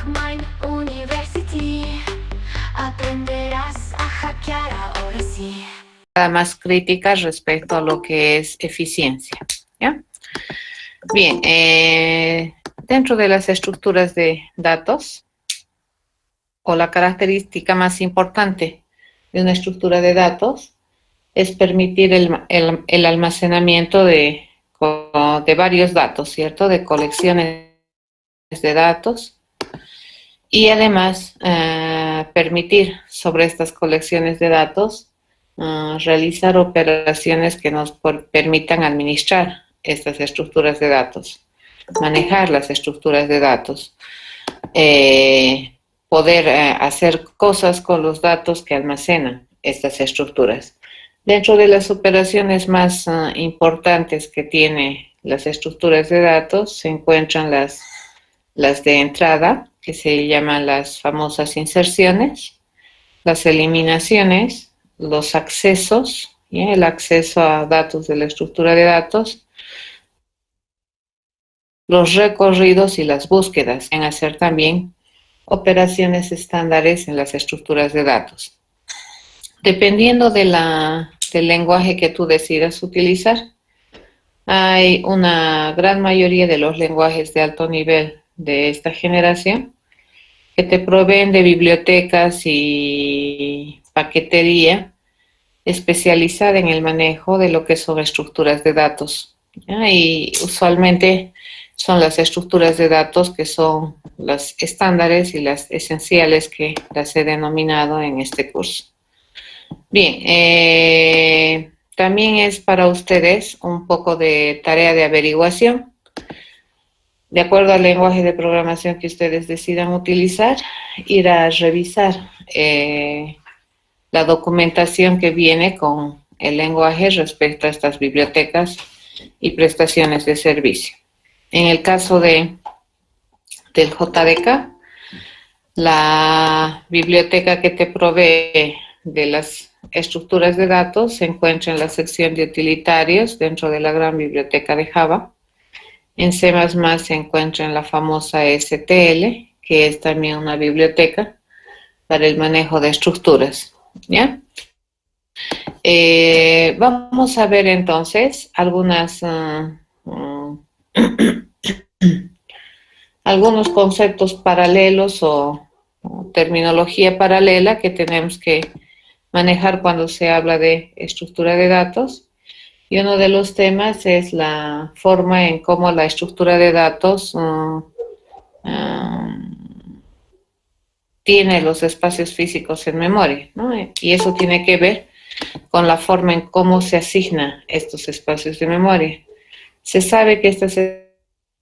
Mind University. Aprenderás a hackear ahora sí. Más crítica respecto a lo que es eficiencia, ¿ya? Bien, dentro de las estructuras de datos, o la característica más importante de una estructura de datos es permitir el almacenamiento de varios datos, ¿cierto? De colecciones de datos y además permitir sobre estas colecciones de datos realizar operaciones que nos permitan administrar estas estructuras de datos, manejar las estructuras de datos, poder hacer cosas con los datos que almacenan estas estructuras. Dentro de las operaciones más importantes que tiene las estructuras de datos se encuentran las de entrada, que se llaman las famosas inserciones, las eliminaciones, los accesos, ¿ya? El acceso a datos de la estructura de datos, los recorridos y las búsquedas, en hacer también operaciones estándares en las estructuras de datos. Dependiendo del lenguaje que tú decidas utilizar, hay una gran mayoría de los lenguajes de alto nivel de esta generación que te proveen de bibliotecas y paquetería especializada en el manejo de lo que son estructuras de datos, ¿ya? Y usualmente son las estructuras de datos que son las estándares y las esenciales que las he denominado en este curso. Bien, también es para ustedes un poco de tarea de averiguación. De acuerdo al lenguaje de programación que ustedes decidan utilizar, ir a revisar la documentación que viene con el lenguaje respecto a estas bibliotecas y prestaciones de servicio. En el caso del JDK, la biblioteca que te provee de las estructuras de datos se encuentra en la sección de utilitarios dentro de la gran biblioteca de Java. En C++ se encuentra en la famosa STL, que es también una biblioteca para el manejo de estructuras, ¿ya? Vamos a ver entonces algunos conceptos paralelos o terminología paralela que tenemos que manejar cuando se habla de estructura de datos. Y uno de los temas es la forma en cómo la estructura de datos tiene los espacios físicos en memoria, ¿no? Y eso tiene que ver con la forma en cómo se asignan estos espacios de memoria. Se sabe que estas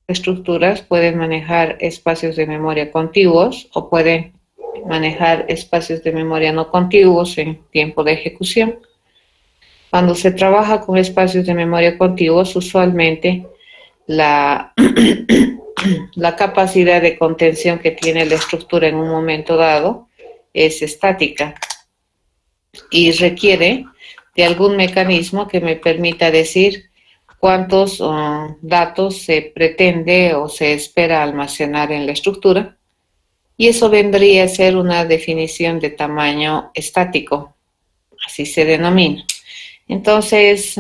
estructuras pueden manejar espacios de memoria contiguos o pueden manejar espacios de memoria no contiguos en tiempo de ejecución. Cuando se trabaja con espacios de memoria contiguos, usualmente la capacidad de contención que tiene la estructura en un momento dado es estática y requiere de algún mecanismo que me permita decir cuántos datos se pretende o se espera almacenar en la estructura, y eso vendría a ser una definición de tamaño estático, así se denomina. Entonces,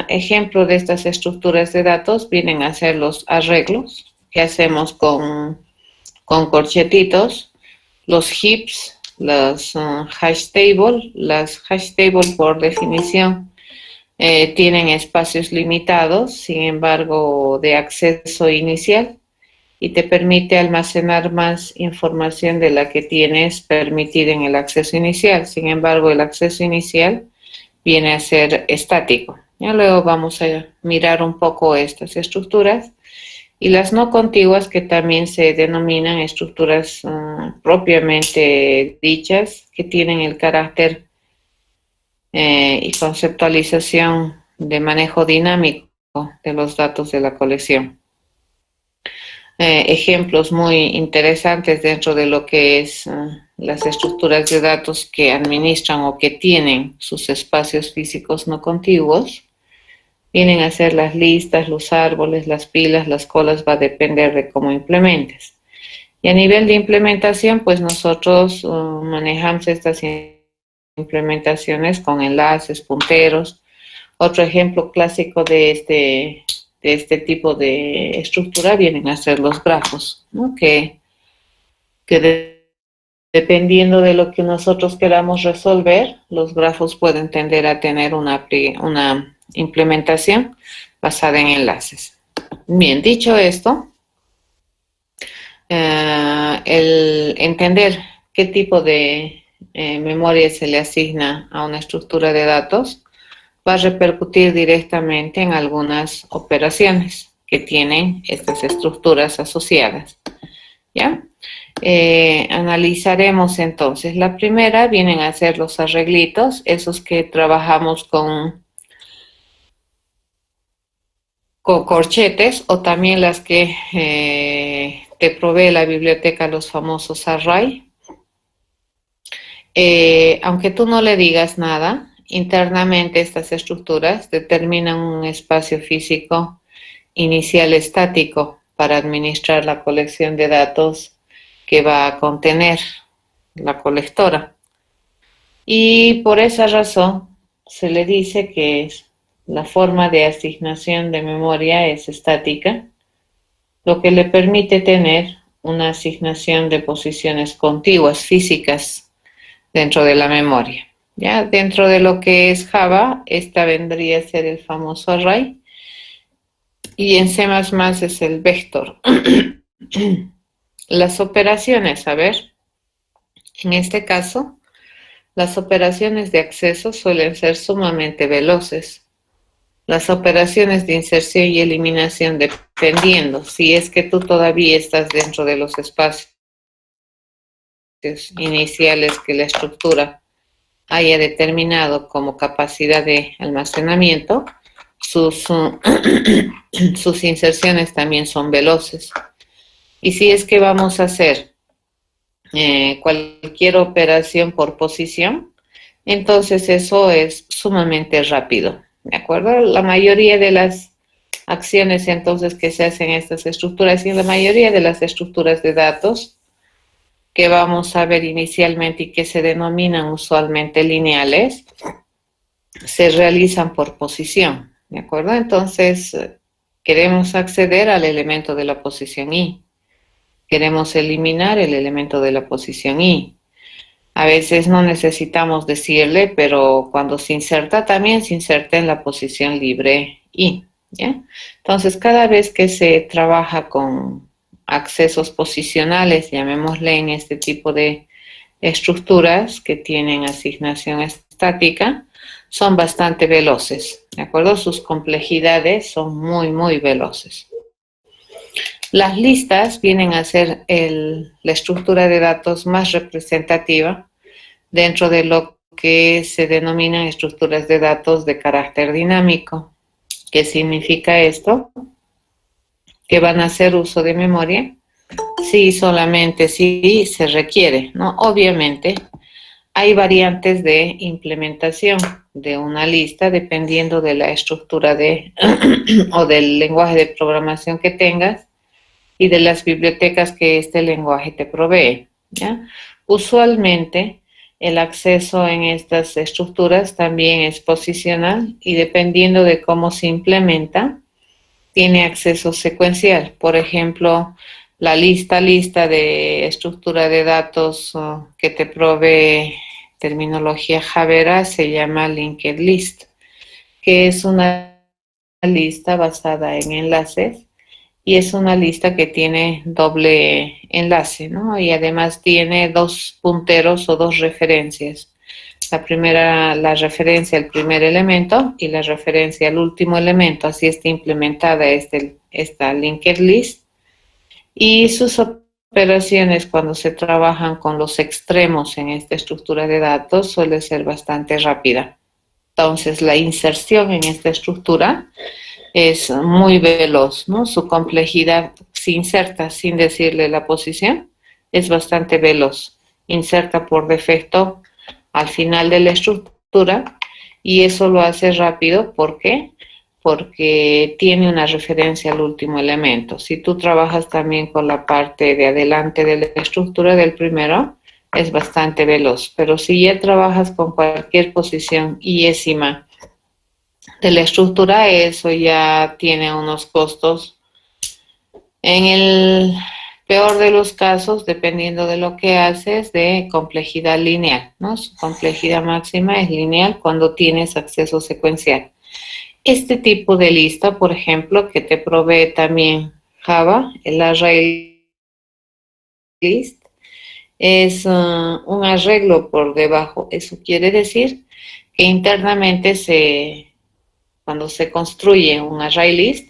ejemplo de estas estructuras de datos vienen a ser los arreglos que hacemos con corchetitos, los heaps, los hash table. Las hash table por definición tienen espacios limitados, sin embargo, de acceso inicial, y te permite almacenar más información de la que tienes permitida en el acceso inicial. Sin embargo, el acceso inicial viene a ser estático. Ya luego vamos a mirar un poco estas estructuras y las no contiguas, que también se denominan estructuras propiamente dichas, que tienen el carácter y conceptualización de manejo dinámico de los datos de la colección. Ejemplos muy interesantes dentro de lo que es las estructuras de datos que administran o que tienen sus espacios físicos no contiguos vienen a ser las listas, los árboles, las pilas, las colas, va a depender de cómo implementes. Y a nivel de implementación, pues nosotros manejamos estas implementaciones con enlaces, punteros. Otro ejemplo clásico de este tipo de estructura vienen a ser los grafos, ¿no? Dependiendo de lo que nosotros queramos resolver, los grafos pueden tender a tener una implementación basada en enlaces. Bien, dicho esto, el entender qué tipo de memoria se le asigna a una estructura de datos va a repercutir directamente en algunas operaciones que tienen estas estructuras asociadas, ¿ya? Analizaremos entonces. La primera vienen a ser los arreglitos, esos que trabajamos con corchetes, o también las que te provee la biblioteca, los famosos array. Aunque tú no le digas nada, internamente estas estructuras determinan un espacio físico inicial estático para administrar la colección de datos que va a contener la colectora. Y por esa razón se le dice que la forma de asignación de memoria es estática, lo que le permite tener una asignación de posiciones contiguas físicas dentro de la memoria. ¿Ya? Dentro de lo que es Java, esta vendría a ser el famoso array, y en C++ es el vector. Las operaciones, a ver, en este caso, las operaciones de acceso suelen ser sumamente veloces. Las operaciones de inserción y eliminación, dependiendo si es que tú todavía estás dentro de los espacios iniciales que la estructura haya determinado como capacidad de almacenamiento, sus inserciones también son veloces. Y si es que vamos a hacer cualquier operación por posición, entonces eso es sumamente rápido, ¿de acuerdo? La mayoría de las acciones entonces que se hacen en estas estructuras, y la mayoría de las estructuras de datos que vamos a ver inicialmente y que se denominan usualmente lineales, se realizan por posición, ¿de acuerdo? Entonces, queremos acceder al elemento de la posición i. Queremos eliminar el elemento de la posición i. A veces no necesitamos decirle, pero cuando se inserta, también se inserta en la posición libre i, ¿ya? Entonces, cada vez que se trabaja con accesos posicionales, llamémosle, en este tipo de estructuras que tienen asignación estática, son bastante veloces, ¿de acuerdo? Sus complejidades son muy, muy veloces. Las listas vienen a ser la estructura de datos más representativa dentro de lo que se denominan estructuras de datos de carácter dinámico. ¿Qué significa esto? Que van a hacer uso de memoria si solamente si se requiere, ¿no? Obviamente hay variantes de implementación de una lista dependiendo de la estructura o del lenguaje de programación que tengas y de las bibliotecas que este lenguaje te provee, ¿ya? Usualmente el acceso en estas estructuras también es posicional y dependiendo de cómo se implementa, tiene acceso secuencial. Por ejemplo, la lista de estructura de datos que te provee terminología Javera se llama linked list, que es una lista basada en enlaces y es una lista que tiene doble enlace, ¿no? Y además tiene dos punteros o dos referencias. La primera, la referencia al primer elemento y la referencia al último elemento. Así está implementada esta linked list. Y sus operaciones cuando se trabajan con los extremos en esta estructura de datos suele ser bastante rápida. Entonces, la inserción en esta estructura es muy veloz, ¿no? Su complejidad se inserta sin decirle la posición, es bastante veloz. Inserta por defecto al final de la estructura y eso lo hace rápido. ¿Por qué? porque tiene una referencia al último elemento. Si tú trabajas también con la parte de adelante de la estructura del primero, es bastante veloz. Pero si ya trabajas con cualquier posición iésima de la estructura, eso ya tiene unos costos. En el peor de los casos, dependiendo de lo que haces, de complejidad lineal, ¿no? Su complejidad máxima es lineal cuando tienes acceso secuencial. Este tipo de lista, por ejemplo, que te provee también Java, el array list, es un arreglo por debajo. Eso quiere decir que internamente cuando se construye un array list,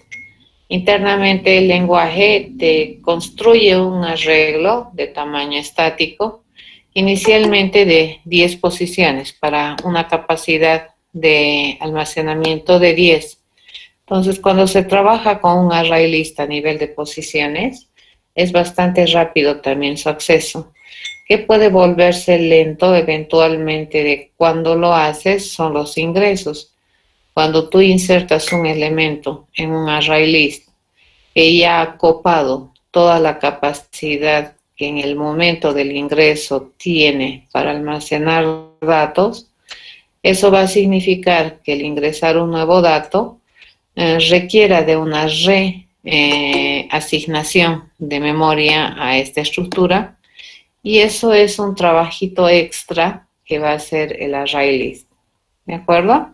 internamente el lenguaje te construye un arreglo de tamaño estático, inicialmente de 10 posiciones para una capacidad de almacenamiento de 10. Entonces, cuando se trabaja con un array list a nivel de posiciones, es bastante rápido también su acceso. Que puede volverse lento eventualmente de cuando lo haces son los ingresos. Cuando tú insertas un elemento en un array list que ya ha copado toda la capacidad que en el momento del ingreso tiene para almacenar datos, eso va a significar que el ingresar un nuevo dato requiera de una reasignación de memoria a esta estructura, y eso es un trabajito extra que va a hacer el array list, ¿de acuerdo?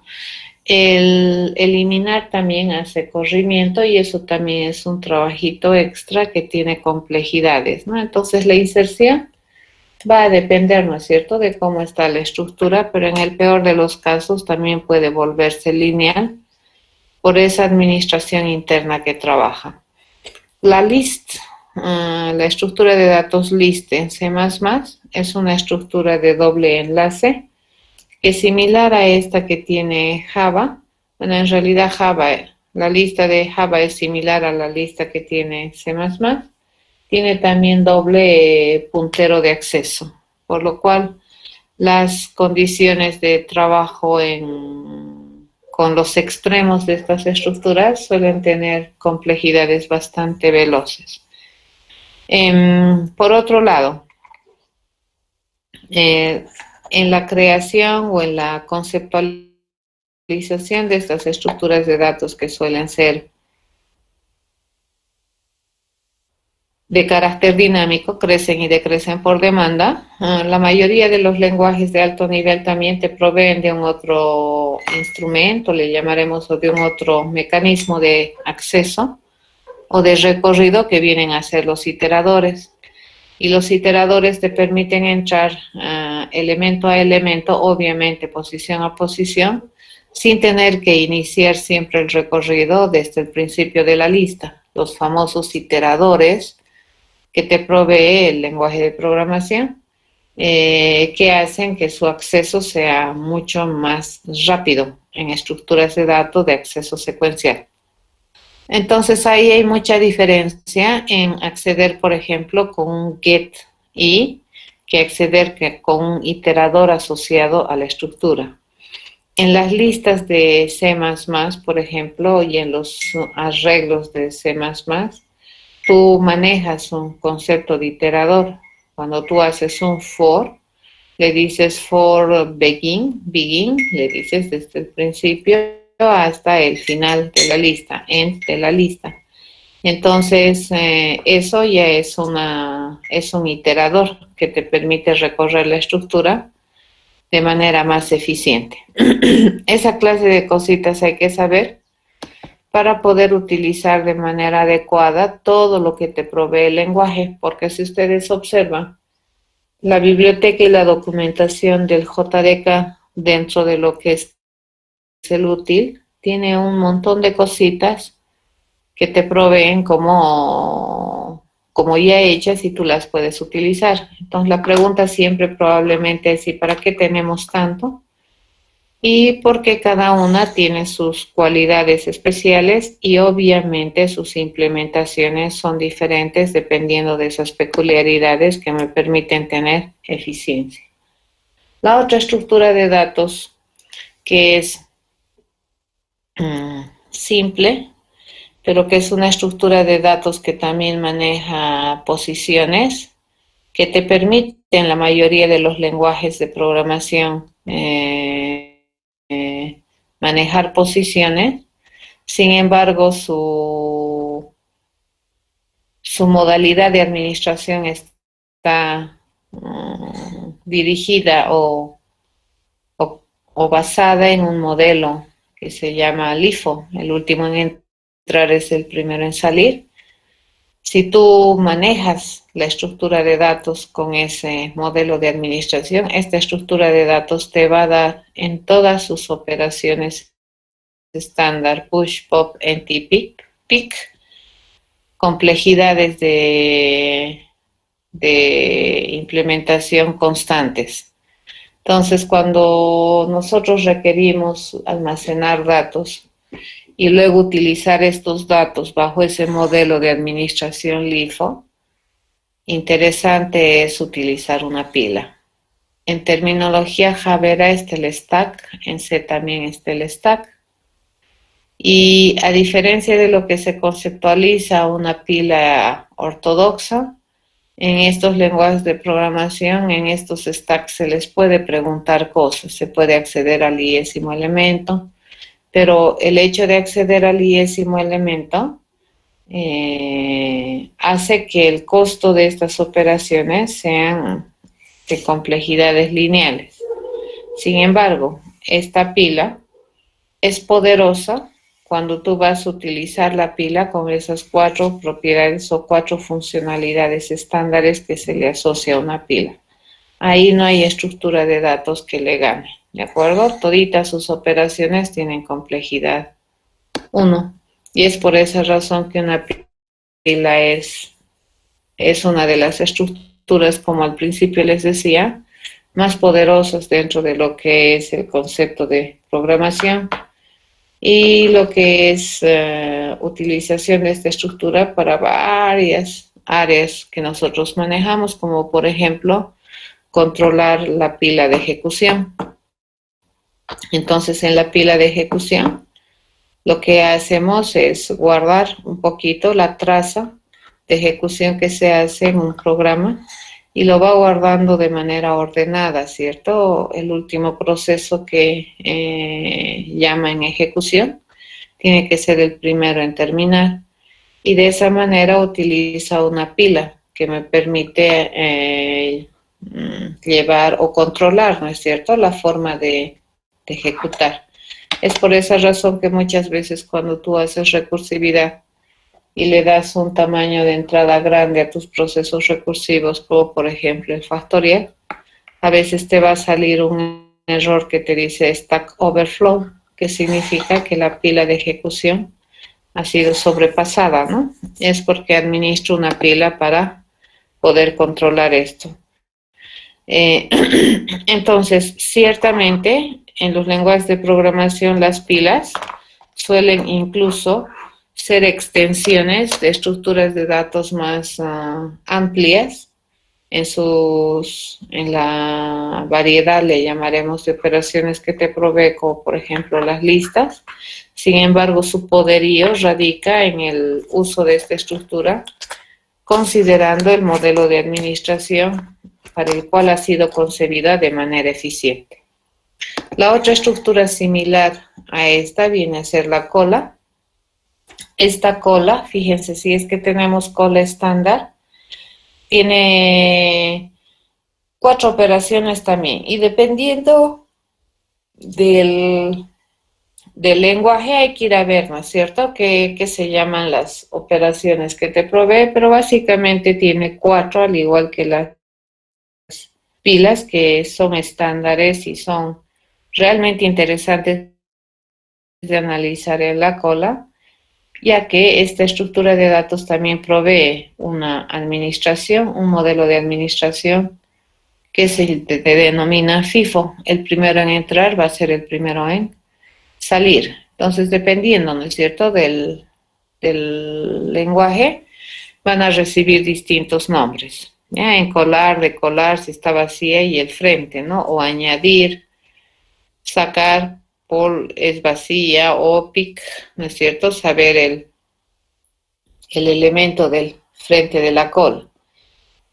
El eliminar también hace corrimiento y eso también es un trabajito extra que tiene complejidades, ¿no? Entonces la inserción va a depender, ¿no es cierto?, de cómo está la estructura, pero en el peor de los casos también puede volverse lineal por esa administración interna que trabaja. La list, la estructura de datos list en C++ es una estructura de doble enlace que es similar a esta que tiene Java. Bueno, en realidad la lista de Java es similar a la lista que tiene C++. Tiene también doble puntero de acceso, por lo cual las condiciones de trabajo con los extremos de estas estructuras suelen tener complejidades bastante veloces. Por otro lado, en la creación o en la conceptualización de estas estructuras de datos que suelen ser de carácter dinámico, crecen y decrecen por demanda. La mayoría de los lenguajes de alto nivel también te proveen de un otro instrumento, le llamaremos, o de un otro mecanismo de acceso o de recorrido que vienen a ser los iteradores. Y los iteradores te permiten entrar elemento a elemento, obviamente posición a posición, sin tener que iniciar siempre el recorrido desde el principio de la lista. Los famosos iteradores que te provee el lenguaje de programación, que hacen que su acceso sea mucho más rápido en estructuras de datos de acceso secuencial. Entonces ahí hay mucha diferencia en acceder, por ejemplo, con un get y que acceder con un iterador asociado a la estructura. En las listas de C++, por ejemplo, y en los arreglos de C++, tú manejas un concepto de iterador. Cuando tú haces un for, le dices for begin, le dices desde el principio hasta el final de la lista, end de la lista. Entonces, eso ya es un iterador que te permite recorrer la estructura de manera más eficiente. Esa clase de cositas hay que saber para poder utilizar de manera adecuada todo lo que te provee el lenguaje, porque si ustedes observan, la biblioteca y la documentación del JDK dentro de lo que es el útil, tiene un montón de cositas que te proveen como ya hechas y tú las puedes utilizar. Entonces la pregunta siempre probablemente es: ¿y para qué tenemos tanto? Y porque cada una tiene sus cualidades especiales y obviamente sus implementaciones son diferentes dependiendo de esas peculiaridades que me permiten tener eficiencia. La otra estructura de datos que es simple, pero que es una estructura de datos que también maneja posiciones, que te permite en la mayoría de los lenguajes de programación manejar posiciones. Sin embargo, su modalidad de administración está dirigida o basada en un modelo que se llama LIFO. El último en entrar es el primero en salir. Si tú manejas la estructura de datos con ese modelo de administración, esta estructura de datos te va a dar en todas sus operaciones estándar, push, pop, empty, pick, complejidades de implementación constantes. Entonces, cuando nosotros requerimos almacenar datos y luego utilizar estos datos bajo ese modelo de administración LIFO, interesante es utilizar una pila. En terminología Java está el stack, en C también está el stack. Y a diferencia de lo que se conceptualiza una pila ortodoxa, en estos lenguajes de programación, en estos stacks se les puede preguntar cosas, se puede acceder al iésimo elemento, pero el hecho de acceder al iésimo elemento hace que el costo de estas operaciones sean de complejidades lineales. Sin embargo, esta pila es poderosa cuando tú vas a utilizar la pila con esas 4 propiedades o 4 funcionalidades estándares que se le asocia a una pila. Ahí no hay estructura de datos que le gane, ¿de acuerdo? Toditas sus operaciones tienen complejidad 1. Y es por esa razón que una pila es una de las estructuras, como al principio les decía, más poderosas dentro de lo que es el concepto de programación y lo que es utilización de esta estructura para varias áreas que nosotros manejamos, como por ejemplo controlar la pila de ejecución. Entonces, en la pila de ejecución, lo que hacemos es guardar un poquito la traza de ejecución que se hace en un programa y lo va guardando de manera ordenada, ¿cierto? El último proceso que llama en ejecución tiene que ser el primero en terminar. Y de esa manera utiliza una pila que me permite llevar o controlar, ¿no es cierto?, la forma de ejecutar. Es por esa razón que muchas veces cuando tú haces recursividad y le das un tamaño de entrada grande a tus procesos recursivos, como por ejemplo el factorial, a veces te va a salir un error que te dice Stack Overflow, que significa que la pila de ejecución ha sido sobrepasada, ¿no? Es porque administro una pila para poder controlar esto. Entonces, ciertamente, en los lenguajes de programación, las pilas suelen incluso ser extensiones de estructuras de datos más amplias en la variedad, le llamaremos, de operaciones que te provee, como por ejemplo las listas. Sin embargo, su poderío radica en el uso de esta estructura, considerando el modelo de administración para el cual ha sido concebida de manera eficiente. La otra estructura similar a esta viene a ser la cola. Esta cola, fíjense, si es que tenemos cola estándar, tiene 4 operaciones también, y dependiendo del lenguaje hay que ir a ver, ¿no es cierto?, qué se llaman las operaciones que te provee, pero básicamente tiene 4, al igual que las pilas, que son estándares y son realmente interesantes de analizar en la cola, ya que esta estructura de datos también provee una administración, un modelo de administración que se denomina FIFO. El primero en entrar va a ser el primero en salir. Entonces, dependiendo, ¿no es cierto?, del lenguaje, van a recibir distintos nombres. ¿Ya? Encolar, decolar, si está vacía, y el frente, ¿no? O añadir, sacar, pol es vacía o pic, ¿no es cierto? Saber el elemento del frente de la cola.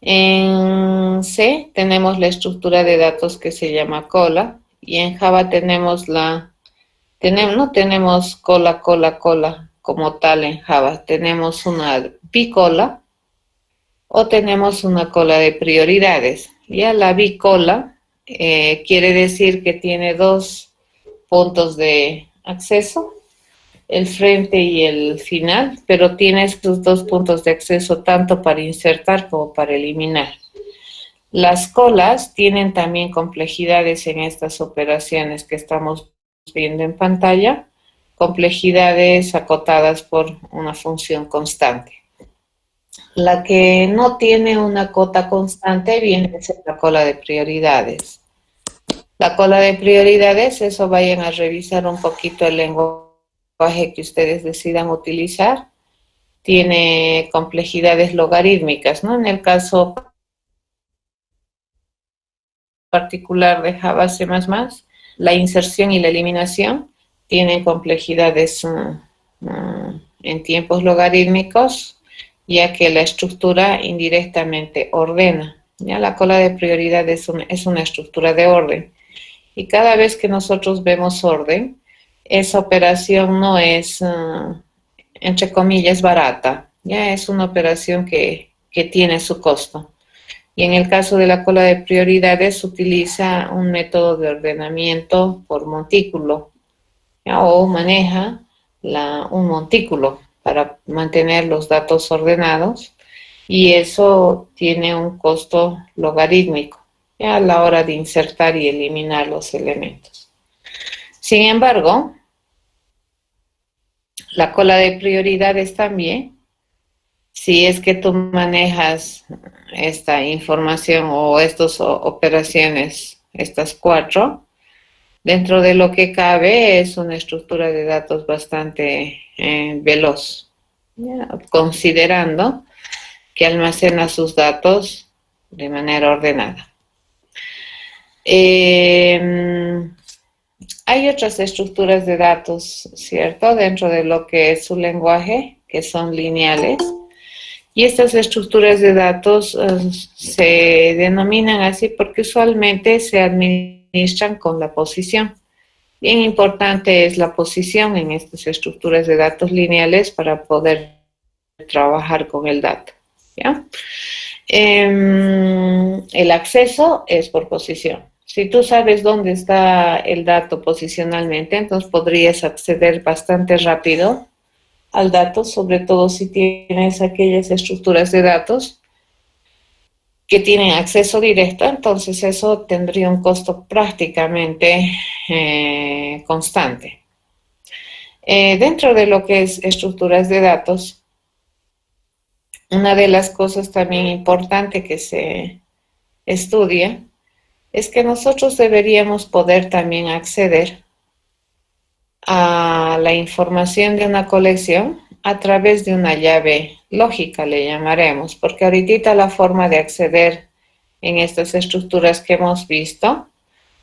En C tenemos la estructura de datos que se llama cola y en Java no tenemos cola como tal en Java. Tenemos una bicola o tenemos una cola de prioridades. Ya la bicola quiere decir que tiene dos puntos de acceso, el frente y el final, pero tiene estos dos puntos de acceso tanto para insertar como para eliminar. Las colas tienen también complejidades en estas operaciones que estamos viendo en pantalla, complejidades acotadas por una función constante. La que no tiene una cota constante viene a ser la cola de prioridades. La cola de prioridades, eso vayan a revisar un poquito el lenguaje que ustedes decidan utilizar. Tiene complejidades logarítmicas, ¿no? En el caso particular de Java C++, la inserción y la eliminación tienen complejidades en tiempos logarítmicos, ya que la estructura indirectamente ordena. ¿Ya? La cola de prioridad es una estructura de orden. Y cada vez que nosotros vemos orden, esa operación no es, entre comillas, barata. Ya es una operación que tiene su costo. Y en el caso de la cola de prioridades se utiliza un método de ordenamiento por montículo, ¿ya? O maneja un montículo para mantener los datos ordenados y eso tiene un costo logarítmico, ¿ya? A la hora de insertar y eliminar los elementos. Sin embargo, la cola de prioridades también, si es que tú manejas esta información o estas operaciones, estas cuatro, dentro de lo que cabe es una estructura de datos bastante veloz, ¿ya? Considerando que almacena sus datos de manera ordenada. Hay otras estructuras de datos, ¿cierto? Dentro de lo que es su lenguaje, que son lineales. Y estas estructuras de datos se denominan así porque usualmente se administran con la posición. Bien importante es la posición en estas estructuras de datos lineales para poder trabajar con el dato, ¿ya? El acceso es por posición. Si tú sabes dónde está el dato posicionalmente, entonces podrías acceder bastante rápido al dato, sobre todo si tienes aquellas estructuras de datos que tienen acceso directo, entonces eso tendría un costo prácticamente constante. Dentro de lo que es estructuras de datos, una de las cosas también importantes que se estudia es que nosotros deberíamos poder también acceder a la información de una colección a través de una llave lógica, le llamaremos, porque ahorita la forma de acceder en estas estructuras que hemos visto,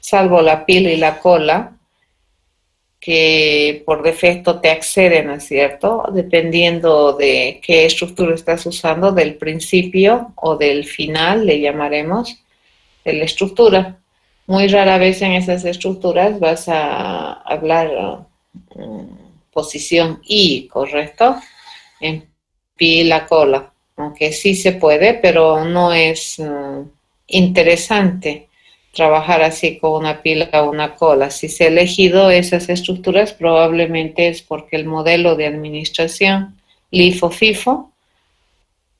salvo la pila y la cola, que por defecto te acceden, ¿no es cierto? Dependiendo de qué estructura estás usando, del principio o del final, le llamaremos, de la estructura. Muy rara vez en esas estructuras vas a hablar posición I, ¿correcto? En pila, cola, aunque sí se puede, pero no es interesante trabajar así con una pila o una cola. Si se ha elegido esas estructuras, probablemente es porque el modelo de administración LIFO-FIFO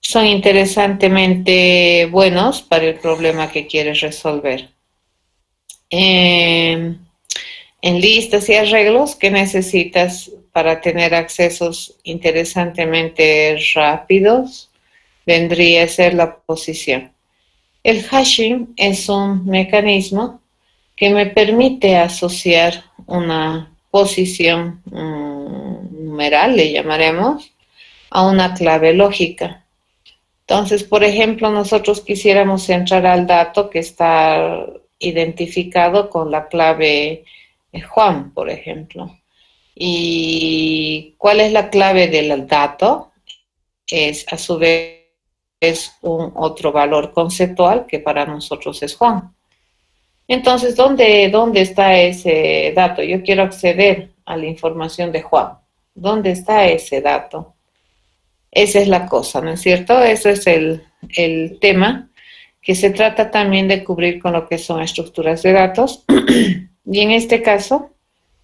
son interesantemente buenos para el problema que quieres resolver. En listas y arreglos, ¿qué necesitas para tener accesos interesantemente rápidos? Vendría a ser la posición. El hashing es un mecanismo que me permite asociar una posición numeral, le llamaremos, a una clave lógica. Entonces, por ejemplo, nosotros quisiéramos entrar al dato que está identificado con la clave Juan, por ejemplo. ¿Y cuál es la clave del dato? Es a su vez un otro valor conceptual que para nosotros es Juan. Entonces, ¿dónde está ese dato? Yo quiero acceder a la información de Juan. ¿Dónde está ese dato? Esa es la cosa, ¿no es cierto? Eso es el tema que se trata también de cubrir con lo que son estructuras de datos. Y en este caso,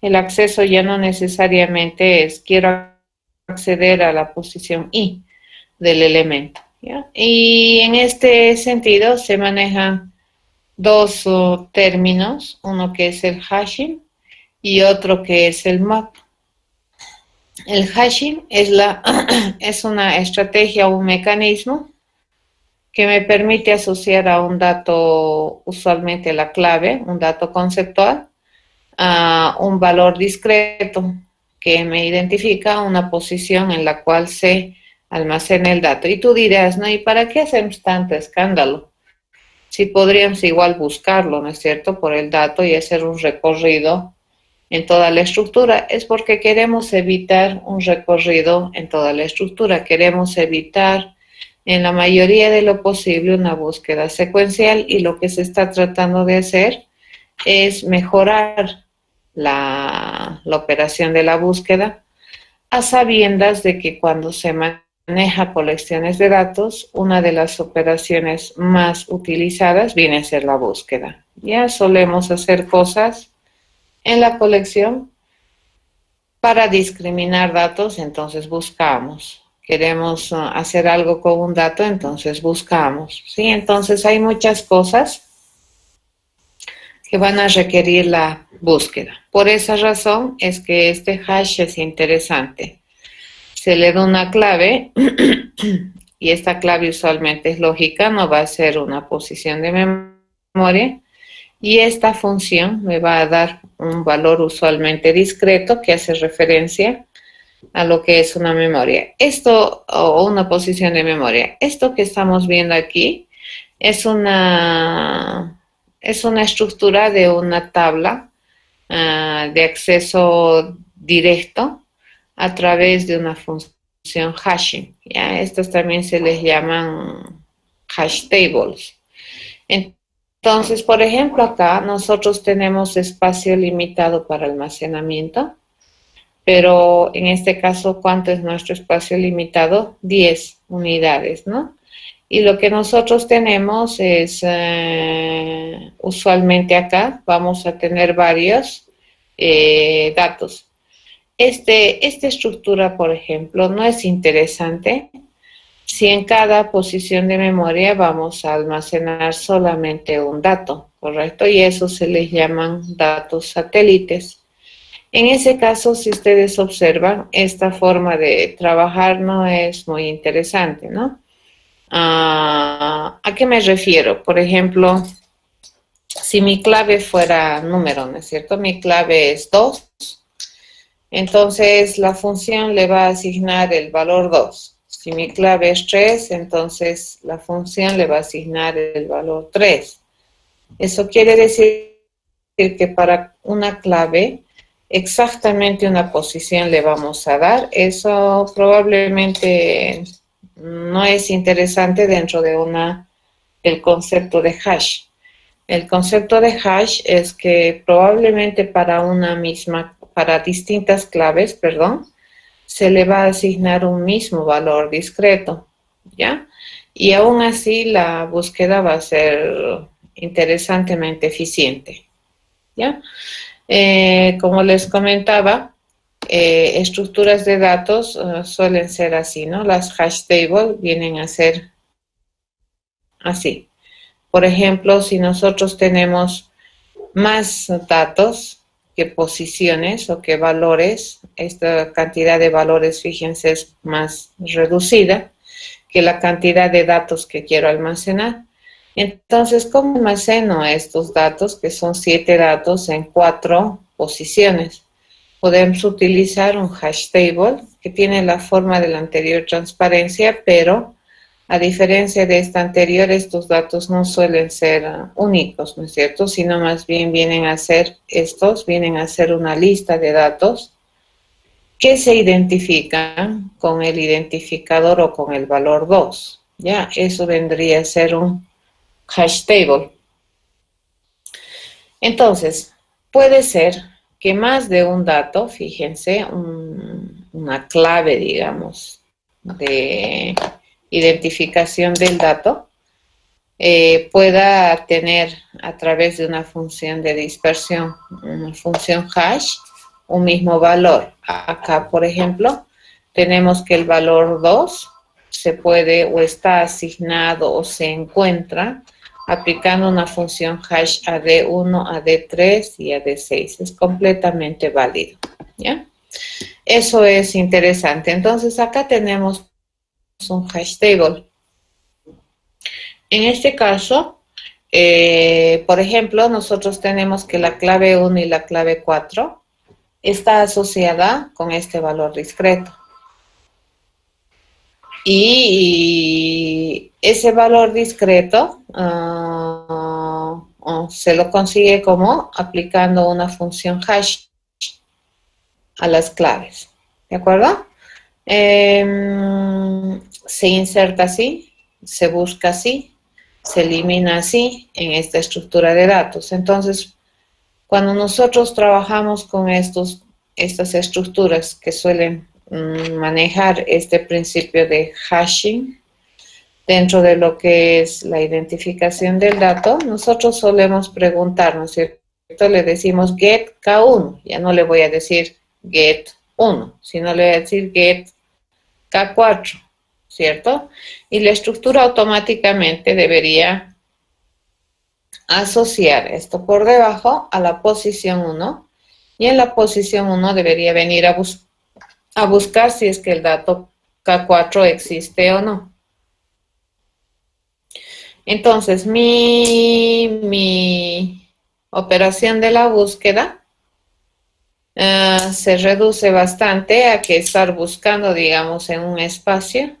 el acceso ya no necesariamente es quiero acceder a la posición I del elemento, ¿ya? Y en este sentido se manejan dos términos, uno que es el hashing y otro que es el map. El hashing es una estrategia o un mecanismo que me permite asociar a un dato, usualmente la clave, un dato conceptual, a un valor discreto que me identifica una posición en la cual se almacena el dato. Y tú dirás, ¿no? ¿Y para qué hacemos tanto escándalo? Si podríamos igual buscarlo, ¿no es cierto?, por el dato y hacer un recorrido en toda la estructura. Es porque queremos evitar un recorrido en toda la estructura. Queremos evitar, en la mayoría de lo posible, una búsqueda secuencial, y lo que se está tratando de hacer es mejorar la operación de la búsqueda a sabiendas de que cuando se maneja colecciones de datos, una de las operaciones más utilizadas viene a ser la búsqueda. Ya solemos hacer cosas en la colección para discriminar datos, entonces buscamos. Queremos hacer algo con un dato, entonces buscamos. ¿Sí? Entonces hay muchas cosas que van a requerir la búsqueda. Por esa razón es que este hash es interesante. Se le da una clave y esta clave usualmente es lógica, no va a ser una posición de memoria, y esta función me va a dar un valor usualmente discreto que hace referencia a lo que es una memoria. Esto, o una posición de memoria. Esto que estamos viendo aquí es una estructura de una tabla de acceso directo a través de una función hashing. ¿Ya? Estos también se les llaman hash tables. Entonces, por ejemplo, acá nosotros tenemos espacio limitado para almacenamiento, pero en este caso, ¿cuánto es nuestro espacio limitado? 10 unidades, ¿no? Y lo que nosotros tenemos es, usualmente acá, vamos a tener varios datos. Esta estructura, por ejemplo, no es interesante si en cada posición de memoria vamos a almacenar solamente un dato, ¿correcto? Y eso se les llaman datos satélites. En ese caso, si ustedes observan, esta forma de trabajar no es muy interesante, ¿no? ¿A qué me refiero? Por ejemplo, si mi clave fuera número, ¿no es cierto? Mi clave es 2, entonces la función le va a asignar el valor 2. Si mi clave es 3, entonces la función le va a asignar el valor 3. Eso quiere decir que para una clave, exactamente una posición le vamos a dar. Eso probablemente no es interesante dentro de el concepto de hash. El concepto de hash es que probablemente para distintas claves, se le va a asignar un mismo valor discreto, ¿ya? Y aún así la búsqueda va a ser interesantemente eficiente, ¿ya? Como les comentaba, estructuras de datos suelen ser así, ¿no? Las hash tables vienen a ser así. Por ejemplo, si nosotros tenemos más datos que posiciones o que valores, esta cantidad de valores, fíjense, es más reducida que la cantidad de datos que quiero almacenar. Entonces, ¿cómo almaceno estos datos, que son 7 datos en 4 posiciones? Podemos utilizar un hash table que tiene la forma de la anterior transparencia, pero A diferencia de esta anterior, estos datos no suelen ser únicos, ¿no es cierto? Sino más bien vienen a ser una lista de datos que se identifican con el identificador o con el valor 2. ¿Ya? Eso vendría a ser un hash table. Entonces, puede ser que más de un dato, fíjense, una clave, digamos, de identificación del dato, pueda tener a través de una función de dispersión, una función hash, un mismo valor. Acá, por ejemplo, tenemos que el valor 2 se puede o está asignado o se encuentra aplicando una función hash AD1, AD3 y AD6. Es completamente válido, ¿ya? Eso es interesante. Entonces, acá tenemos un hash table. En este caso, por ejemplo, nosotros tenemos que la clave 1 y la clave 4 está asociada con este valor discreto. Y ese valor discreto se lo consigue como aplicando una función hash a las claves. ¿De acuerdo? Se inserta así, se busca así, se elimina así en esta estructura de datos. Entonces, cuando nosotros trabajamos con estas estructuras que suelen manejar este principio de hashing dentro de lo que es la identificación del dato, nosotros solemos preguntarnos, ¿cierto? Le decimos get K1, ya no le voy a decir get 1, sino le voy a decir get K4, ¿cierto? Y la estructura automáticamente debería asociar esto por debajo a la posición 1, y en la posición 1 debería venir a buscar si es que el dato K4 existe o no. Entonces, mi operación de la búsqueda se reduce bastante a que estar buscando, digamos, en un espacio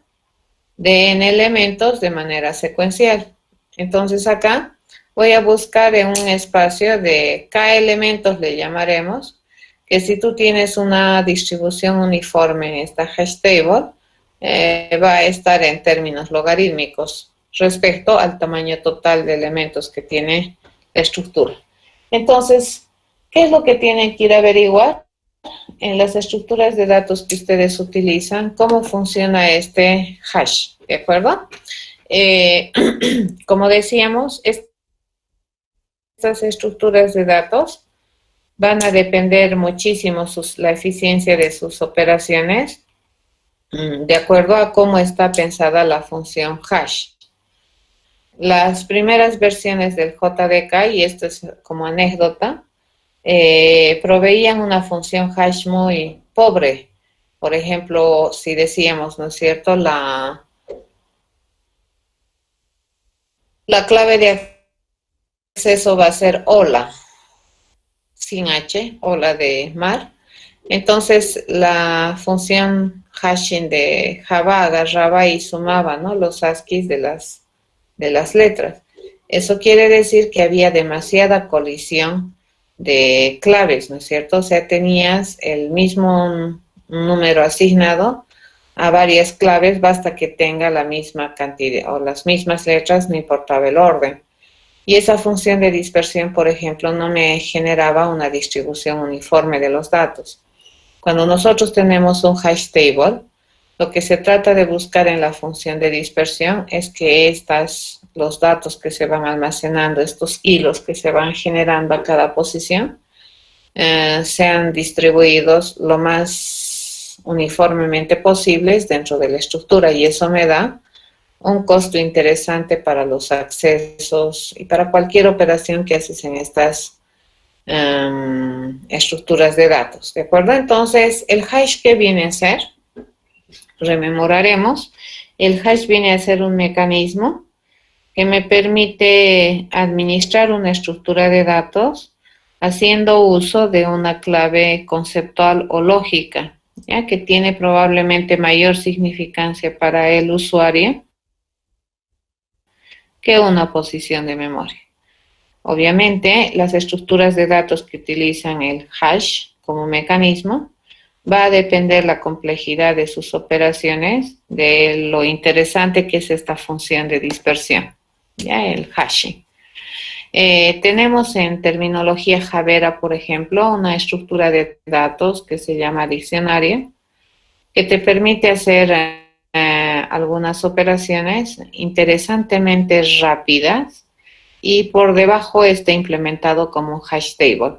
de n elementos de manera secuencial. Entonces, acá voy a buscar en un espacio de k elementos, le llamaremos, que si tú tienes una distribución uniforme en esta hash table, va a estar en términos logarítmicos respecto al tamaño total de elementos que tiene la estructura. Entonces, ¿qué es lo que tienen que ir a averiguar? En las estructuras de datos que ustedes utilizan, ¿cómo funciona este hash? ¿De acuerdo? Como decíamos, estas estructuras de datos van a depender muchísimo la eficiencia de sus operaciones de acuerdo a cómo está pensada la función hash. Las primeras versiones del JDK, y esto es como anécdota, proveían una función hash muy pobre. Por ejemplo, si decíamos, ¿no es cierto?, la clave de acceso va a ser hola, sin H, hola de mar. Entonces, la función hashing de Java agarraba y sumaba, ¿no?, los ASCIIs de las letras. Eso quiere decir que había demasiada colisión de claves, ¿no es cierto? O sea, tenías el mismo número asignado a varias claves, basta que tenga la misma cantidad o las mismas letras, no importaba el orden. Y esa función de dispersión, por ejemplo, no me generaba una distribución uniforme de los datos. Cuando nosotros tenemos un hash table, lo que se trata de buscar en la función de dispersión es que los datos que se van almacenando, estos hilos que se van generando a cada posición, sean distribuidos lo más uniformemente posibles dentro de la estructura, y eso me da un costo interesante para los accesos y para cualquier operación que haces en estas estructuras de datos, ¿de acuerdo? Entonces, el hash, ¿qué viene a ser? Rememoraremos, el hash viene a ser un mecanismo que me permite administrar una estructura de datos haciendo uso de una clave conceptual o lógica, ¿ya?, que tiene probablemente mayor significancia para el usuario que una posición de memoria. Obviamente, las estructuras de datos que utilizan el hash como mecanismo va a depender la complejidad de sus operaciones, de lo interesante que es esta función de dispersión, ya el hashing. Tenemos en terminología Javera, por ejemplo, una estructura de datos que se llama diccionario, que te permite hacer algunas operaciones interesantemente rápidas y por debajo está implementado como un hash table.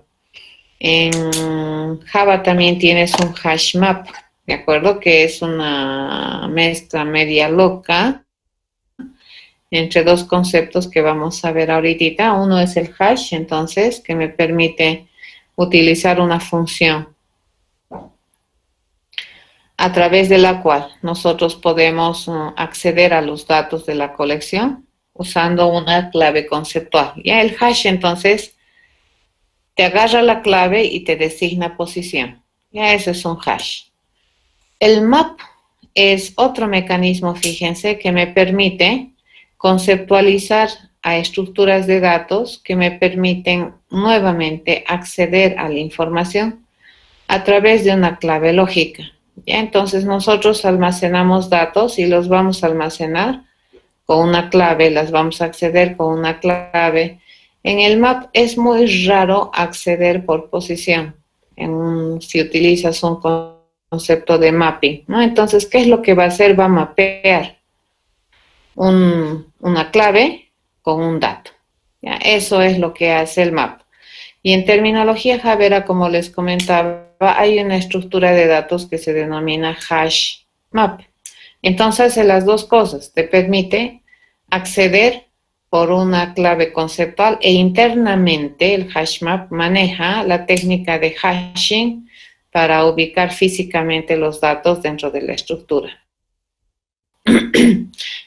En Java también tienes un hash map, ¿de acuerdo? Que es una mezcla media loca entre dos conceptos que vamos a ver ahorita. Uno es el hash, entonces, que me permite utilizar una función a través de la cual nosotros podemos acceder a los datos de la colección usando una clave conceptual. Ya el hash, entonces, te agarra la clave y te designa posición. Ya eso es un hash. El map es otro mecanismo, fíjense, que me permite conceptualizar a estructuras de datos que me permiten nuevamente acceder a la información a través de una clave lógica. ¿Ya? Entonces nosotros almacenamos datos y los vamos a almacenar con una clave, las vamos a acceder con una clave. En el map es muy raro acceder por posición, si utilizas un concepto de mapping, ¿no? Entonces, ¿qué es lo que va a hacer? Va a mapear una clave con un dato. ¿Ya? Eso es lo que hace el map. Y en terminología Javera, como les comentaba, hay una estructura de datos que se denomina hash map. Entonces hace las dos cosas, te permite acceder por una clave conceptual e internamente el hash map maneja la técnica de hashing para ubicar físicamente los datos dentro de la estructura.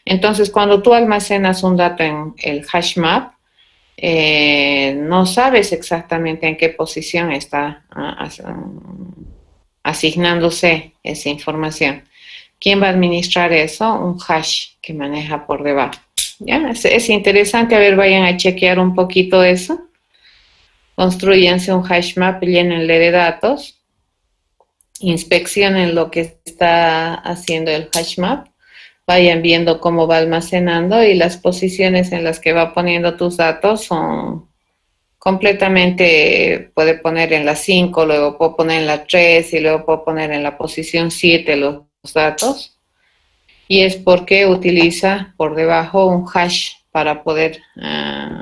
Entonces, cuando tú almacenas un dato en el hash map, no sabes exactamente en qué posición está asignándose esa información. ¿Quién va a administrar eso? Un hash que maneja por debajo. ¿Ya? Es interesante, a ver, vayan a chequear un poquito eso. Construyanse un hash map, llénenle de datos, inspeccionen lo que está haciendo el hash map, vayan viendo cómo va almacenando y las posiciones en las que va poniendo tus datos son completamente, puede poner en la 5, luego puedo poner en la 3 y luego puedo poner en la posición 7 los datos. Y es porque utiliza por debajo un hash para poder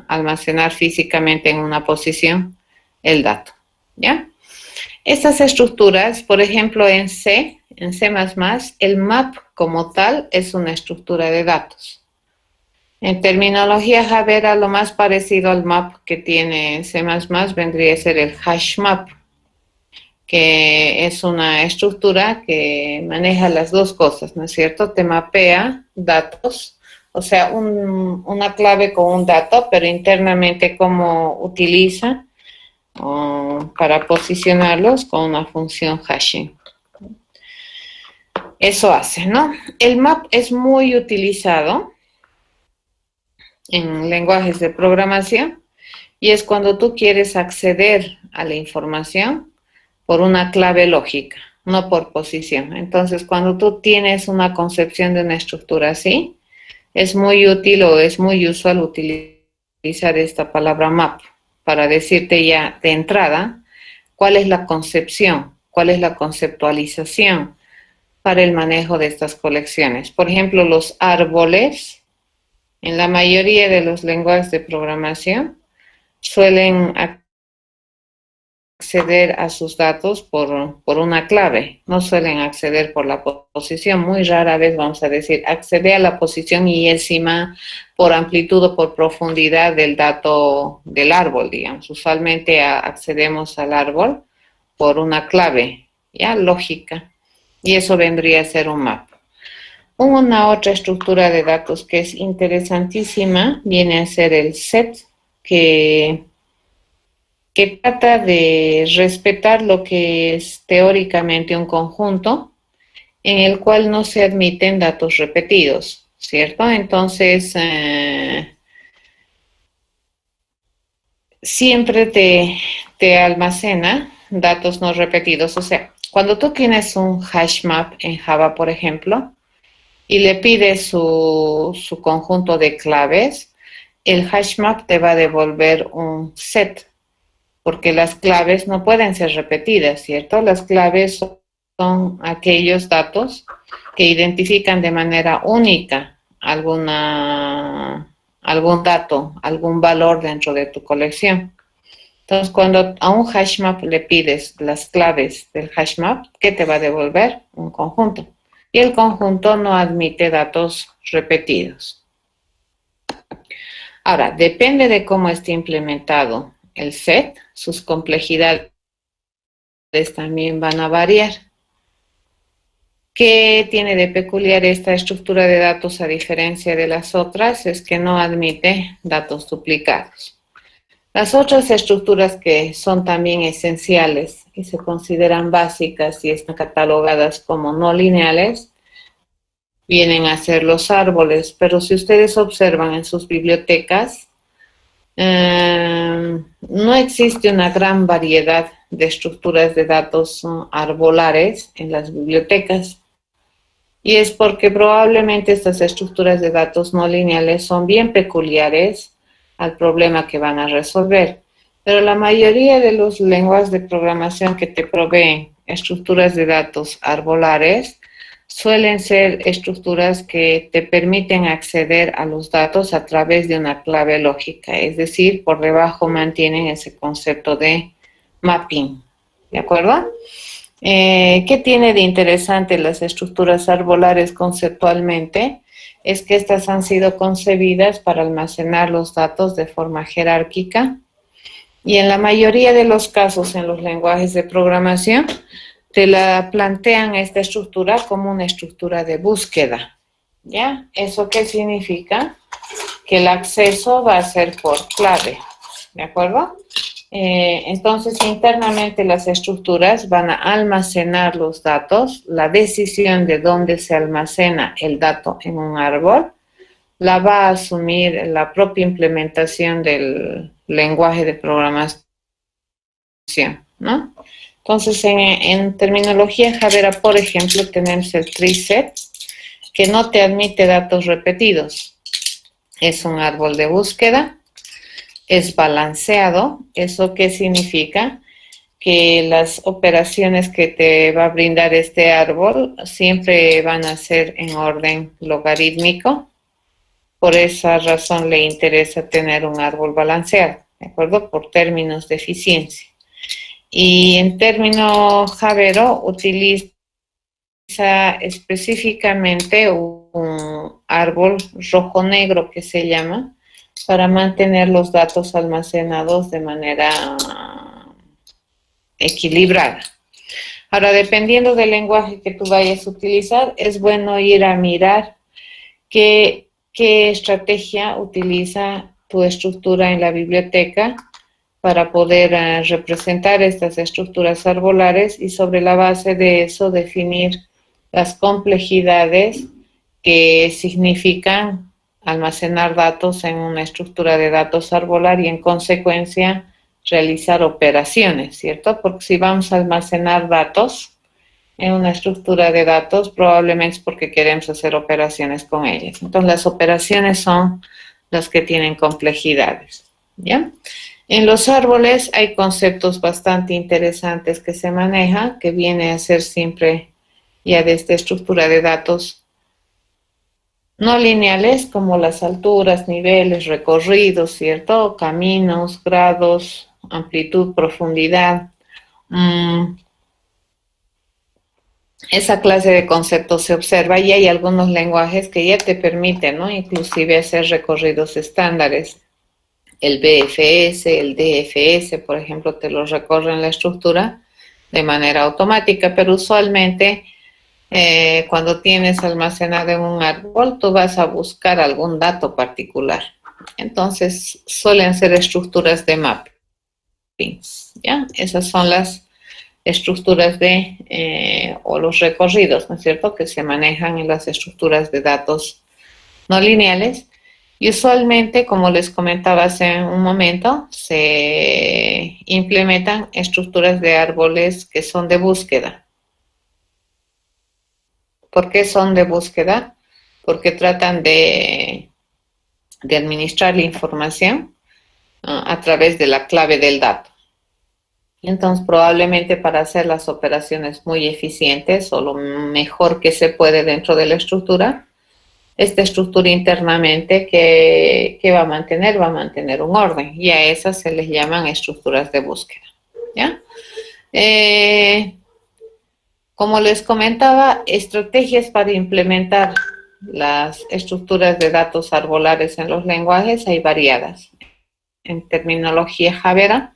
almacenar físicamente en una posición el dato, ¿ya? Estas estructuras, por ejemplo, en C, el map como tal es una estructura de datos. En terminología Javera, lo más parecido al map que tiene C++ vendría a ser el hash map, que es una estructura que maneja las dos cosas, ¿no es cierto? Te mapea datos, o sea, una clave con un dato, pero internamente cómo utiliza para posicionarlos con una función hashing. Eso hace, ¿no? El map es muy utilizado en lenguajes de programación y es cuando tú quieres acceder a la información por una clave lógica, no por posición. Entonces, cuando tú tienes una concepción de una estructura así, es muy útil o es muy usual utilizar esta palabra map para decirte ya de entrada cuál es la concepción, cuál es la conceptualización para el manejo de estas colecciones. Por ejemplo, los árboles, en la mayoría de los lenguajes de programación, suelen acceder a sus datos por una clave, no suelen acceder por la posición, muy rara vez vamos a decir accede a la posición y encima por amplitud o por profundidad del dato del árbol, digamos. Usualmente accedemos al árbol por una clave, ya, lógica, y eso vendría a ser un map. Una otra estructura de datos que es interesantísima viene a ser el set, que trata de respetar lo que es teóricamente un conjunto en el cual no se admiten datos repetidos, ¿cierto? Entonces, siempre te almacena datos no repetidos. O sea, cuando tú tienes un hash map en Java, por ejemplo, y le pides su conjunto de claves, el hash map te va a devolver un set, porque las claves no pueden ser repetidas, ¿cierto? Las claves son aquellos datos que identifican de manera única algún dato, algún valor dentro de tu colección. Entonces, cuando a un hash map le pides las claves del hash map, ¿qué te va a devolver? Un conjunto. Y el conjunto no admite datos repetidos. Ahora, depende de cómo esté implementado el set, sus complejidades también van a variar. ¿Qué tiene de peculiar esta estructura de datos a diferencia de las otras? Es que no admite datos duplicados. Las otras estructuras que son también esenciales y se consideran básicas y están catalogadas como no lineales, vienen a ser los árboles, pero si ustedes observan en sus bibliotecas, no existe una gran variedad de estructuras de datos arbolares en las bibliotecas. Y es porque probablemente estas estructuras de datos no lineales son bien peculiares al problema que van a resolver. Pero la mayoría de los lenguajes de programación que te proveen estructuras de datos arbolares suelen ser estructuras que te permiten acceder a los datos a través de una clave lógica, es decir, por debajo mantienen ese concepto de mapping, ¿de acuerdo? ¿Qué tiene de interesante las estructuras arbolares conceptualmente? Es que estas han sido concebidas para almacenar los datos de forma jerárquica y en la mayoría de los casos en los lenguajes de programación te la plantean esta estructura como una estructura de búsqueda, ¿ya? ¿Eso qué significa? Que el acceso va a ser por clave, ¿de acuerdo? Entonces, internamente las estructuras van a almacenar los datos. La decisión de dónde se almacena el dato en un árbol la va a asumir la propia implementación del lenguaje de programación, ¿no? Entonces, en terminología Javera, por ejemplo, tenemos el treeset, que no te admite datos repetidos. Es un árbol de búsqueda. Es balanceado. ¿Eso qué significa? Que las operaciones que te va a brindar este árbol siempre van a ser en orden logarítmico. Por esa razón le interesa tener un árbol balanceado, ¿de acuerdo? Por términos de eficiencia. Y en término Javero utiliza específicamente un árbol rojo-negro que se llama, para mantener los datos almacenados de manera equilibrada. Ahora, dependiendo del lenguaje que tú vayas a utilizar, es bueno ir a mirar qué estrategia utiliza tu estructura en la biblioteca para poder representar estas estructuras arbolares y sobre la base de eso definir las complejidades que significan almacenar datos en una estructura de datos arbolar y en consecuencia realizar operaciones, ¿cierto? Porque si vamos a almacenar datos en una estructura de datos, probablemente es porque queremos hacer operaciones con ellas. Entonces, las operaciones son las que tienen complejidades, ¿ya? En los árboles hay conceptos bastante interesantes que se manejan, que viene a ser siempre ya de esta estructura de datos no lineales, como las alturas, niveles, recorridos, ¿cierto? Caminos, grados, amplitud, profundidad. Esa clase de conceptos se observa y hay algunos lenguajes que ya te permiten, ¿no? Inclusive hacer recorridos estándares. El BFS, el DFS, por ejemplo, te los recorre en la estructura de manera automática, pero usualmente cuando tienes almacenado en un árbol, tú vas a buscar algún dato particular. Entonces, suelen ser estructuras de mapping, ¿ya? Esas son las estructuras o los recorridos, ¿no es cierto?, que se manejan en las estructuras de datos no lineales. Y usualmente, como les comentaba hace un momento, se implementan estructuras de árboles que son de búsqueda. ¿Por qué son de búsqueda? Porque tratan de administrar la información a través de la clave del dato. Entonces, probablemente para hacer las operaciones muy eficientes o lo mejor que se puede dentro de la estructura, esta estructura internamente que va a mantener un orden, y a esas se les llaman estructuras de búsqueda, ¿ya? Como les comentaba, estrategias para implementar las estructuras de datos arbolares en los lenguajes hay variadas. En terminología Javera,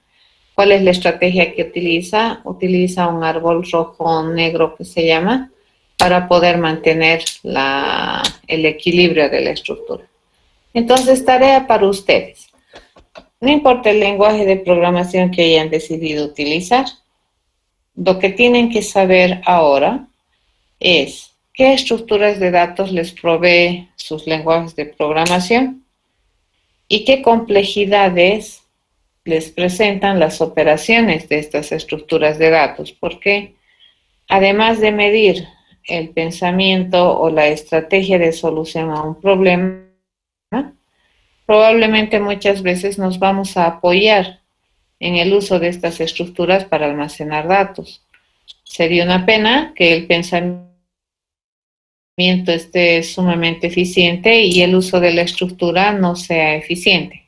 ¿cuál es la estrategia que utiliza? Utiliza un árbol rojo o negro que se llama para poder mantener el equilibrio de la estructura. Entonces, tarea para ustedes. No importa el lenguaje de programación que hayan decidido utilizar, lo que tienen que saber ahora es qué estructuras de datos les provee sus lenguajes de programación y qué complejidades les presentan las operaciones de estas estructuras de datos, porque además de medir el pensamiento o la estrategia de solución a un problema, probablemente muchas veces nos vamos a apoyar en el uso de estas estructuras para almacenar datos. Sería una pena que el pensamiento esté sumamente eficiente y el uso de la estructura no sea eficiente.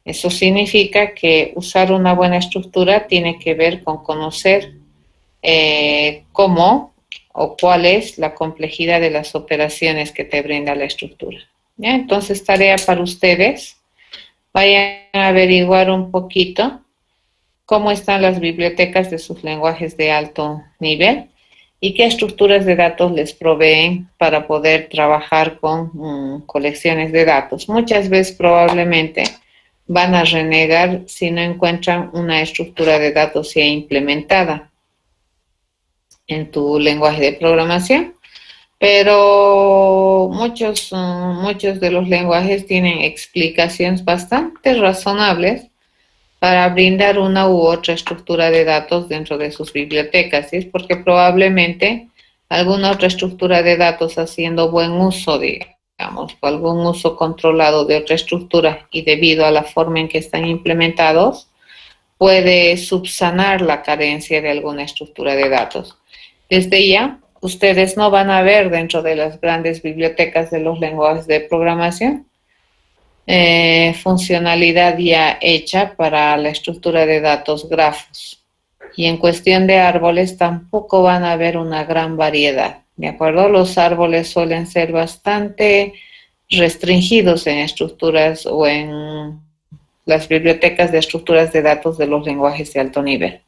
Eso significa que usar una buena estructura tiene que ver con conocer cómo o cuál es la complejidad de las operaciones que te brinda la estructura. ¿Ya? Entonces, tarea para ustedes, vayan a averiguar un poquito cómo están las bibliotecas de sus lenguajes de alto nivel y qué estructuras de datos les proveen para poder trabajar con colecciones de datos. Muchas veces probablemente van a renegar si no encuentran una estructura de datos ya implementada en tu lenguaje de programación, pero muchos de los lenguajes tienen explicaciones bastante razonables para brindar una u otra estructura de datos dentro de sus bibliotecas, y es porque probablemente alguna otra estructura de datos haciendo buen uso, digamos, o algún uso controlado de otra estructura y debido a la forma en que están implementados, puede subsanar la carencia de alguna estructura de datos. Desde ya, ustedes no van a ver dentro de las grandes bibliotecas de los lenguajes de programación funcionalidad ya hecha para la estructura de datos grafos. Y en cuestión de árboles tampoco van a haber una gran variedad, ¿de acuerdo? Los árboles suelen ser bastante restringidos en estructuras o en las bibliotecas de estructuras de datos de los lenguajes de alto nivel.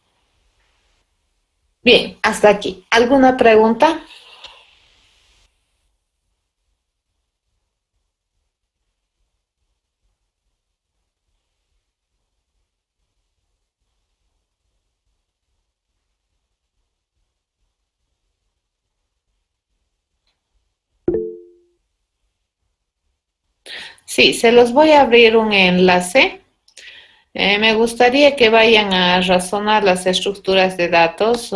Bien, hasta aquí. ¿Alguna pregunta? Sí, se los voy a abrir un enlace. Me gustaría que vayan a razonar las estructuras de datos,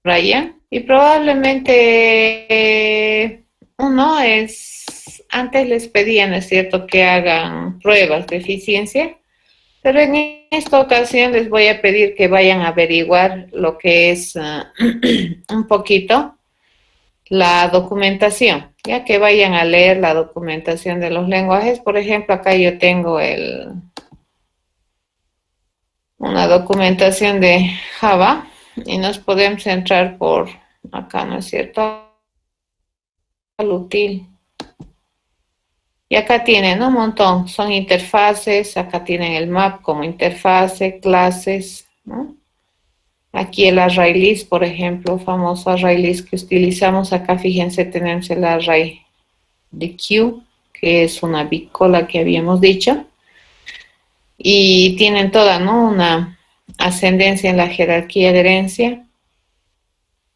Brian, y probablemente antes les pedían, es cierto, que hagan pruebas de eficiencia, pero en esta ocasión les voy a pedir que vayan a averiguar lo que es un poquito la documentación, ya que vayan a leer la documentación de los lenguajes. Por ejemplo, acá yo tengo una documentación de Java y nos podemos entrar por acá, ¿no es cierto? Al útil. Y acá tienen un montón, son interfaces, acá tienen el map como interfase, clases, ¿no? Aquí el array list, por ejemplo, famoso array list que utilizamos acá, fíjense, tenemos el array de queue, que es una bicola que habíamos dicho, y tienen toda, ¿no?, una ascendencia en la jerarquía de herencia.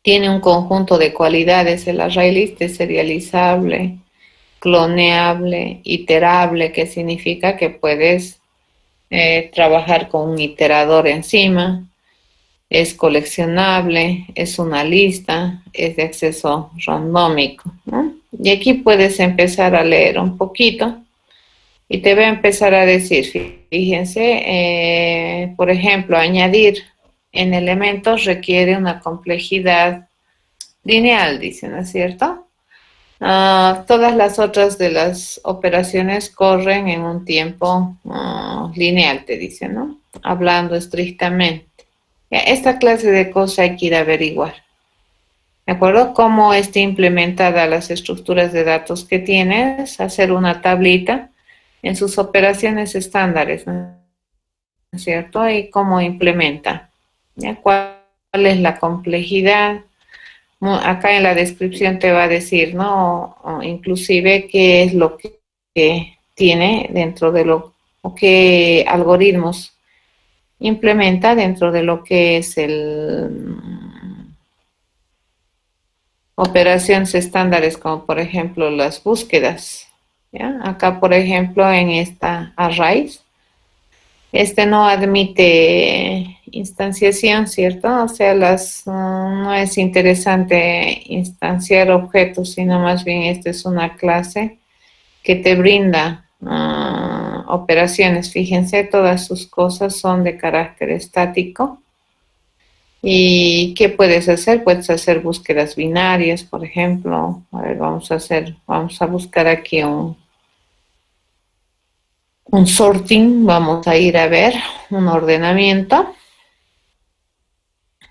Tiene un conjunto de cualidades el array list, es serializable, cloneable, iterable, que significa que puedes trabajar con un iterador encima, es coleccionable, es una lista, es de acceso randómico, ¿no? Y aquí puedes empezar a leer un poquito y te voy a empezar a decir, fíjense, por ejemplo, añadir en elementos requiere una complejidad lineal, dice, ¿no es cierto? Todas las otras de las operaciones corren en un tiempo lineal, te dice, ¿no? Hablando estrictamente. Esta clase de cosas hay que ir a averiguar. ¿De acuerdo? Cómo está implementada las estructuras de datos que tienes, hacer una tablita en sus operaciones estándares, ¿no es cierto? Y cómo implementa. ¿Ya? ¿Cuál es la complejidad? Acá en la descripción te va a decir, ¿no? O inclusive qué es lo que tiene dentro de lo, o qué algoritmos implementa dentro de lo que es el operaciones estándares, como por ejemplo las búsquedas. ¿Ya? Acá, por ejemplo, en esta arrays, no admite instanciación, ¿cierto? O sea, no es interesante instanciar objetos, sino más bien esta es una clase que te brinda operaciones. Fíjense, todas sus cosas son de carácter estático. ¿Y qué puedes hacer? Puedes hacer búsquedas binarias, por ejemplo. A ver, vamos a buscar aquí un sorting, vamos a ir a ver un ordenamiento.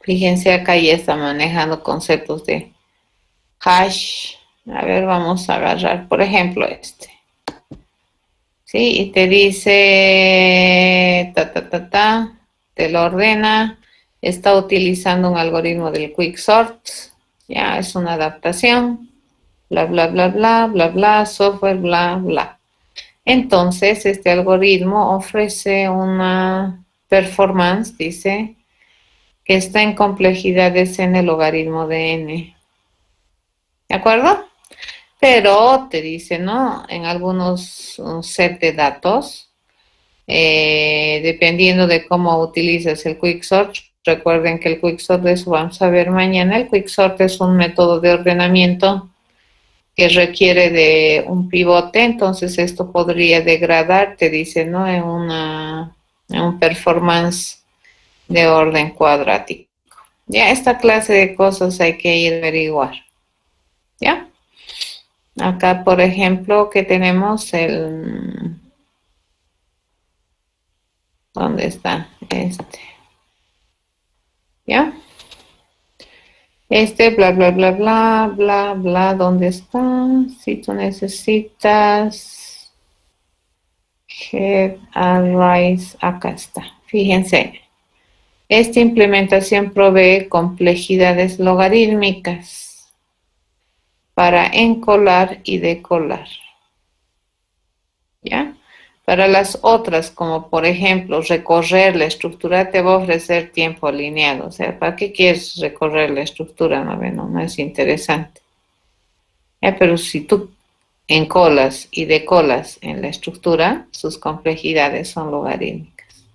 Fíjense, acá ya está manejando conceptos de hash. A ver, vamos a agarrar, por ejemplo, este. ¿Sí? Y te dice, te lo ordena, está utilizando un algoritmo del quicksort, ya, es una adaptación, bla, bla, bla, bla, bla, bla, software, bla, bla. Entonces, este algoritmo ofrece una performance, dice, que está en complejidades en el logaritmo de n. ¿De acuerdo? Pero te dice, ¿no? En algunos set de datos, dependiendo de cómo utilizas el quicksort, recuerden que el quicksort, de eso vamos a ver mañana, el quicksort es un método de ordenamiento que requiere de un pivote, entonces esto podría degradar, te dice, ¿no? En un performance de orden cuadrático. Ya, esta clase de cosas hay que ir a averiguar. ¿Ya? Acá, por ejemplo, que tenemos ¿dónde está? ¿Ya? Bla, bla, bla, bla, bla, bla, ¿dónde está? Si tú necesitas head arrays, acá está. Fíjense, esta implementación provee complejidades logarítmicas para encolar y decolar. ¿Ya? Para las otras, como por ejemplo recorrer la estructura, te va a ofrecer tiempo lineal. O sea, ¿para qué quieres recorrer la estructura? No es interesante. Pero si tú encolas y decolas en la estructura, sus complejidades son logarítmicas.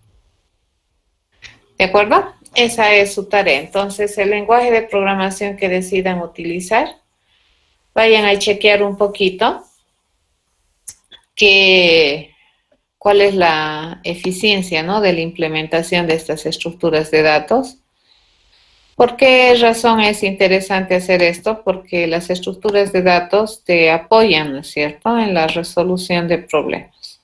¿De acuerdo? Esa es su tarea. Entonces, el lenguaje de programación que decidan utilizar, vayan a chequear un poquito cuál es la eficiencia, ¿no? De la implementación de estas estructuras de datos. ¿Por qué razón es interesante hacer esto? Porque las estructuras de datos te apoyan, ¿no es cierto?, en la resolución de problemas.